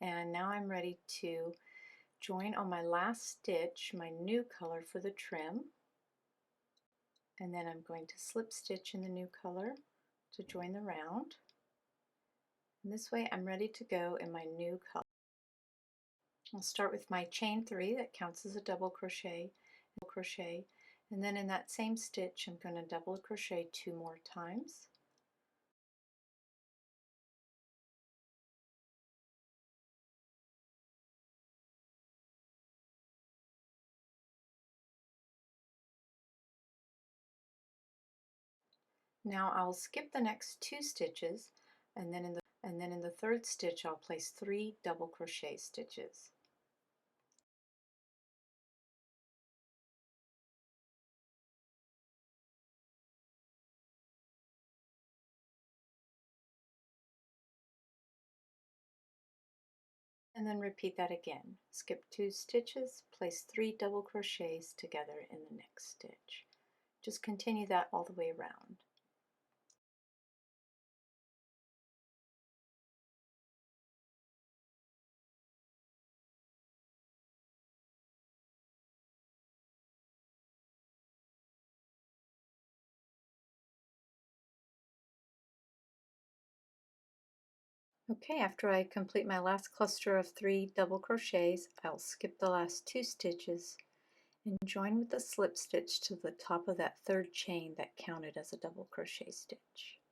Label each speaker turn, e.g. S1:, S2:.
S1: and now I'm ready to join on my last stitch my new color for the trim, and then I'm going to slip stitch in the new color to join the round. And this way I'm ready to go in my new color. I'll start with my chain 3 that counts as a double crochet, and then in that same stitch I'm going to double crochet 2 more times. Now I'll skip the next 2 stitches, and then in the third stitch I'll place 3 double crochet stitches. And then repeat that again. Skip 2 stitches, place 3 double crochets together in the next stitch. Just continue that all the way around. Okay, after I complete my last cluster of 3 double crochets, I'll skip the last 2 stitches and join with the slip stitch to the top of that third chain that counted as a double crochet stitch.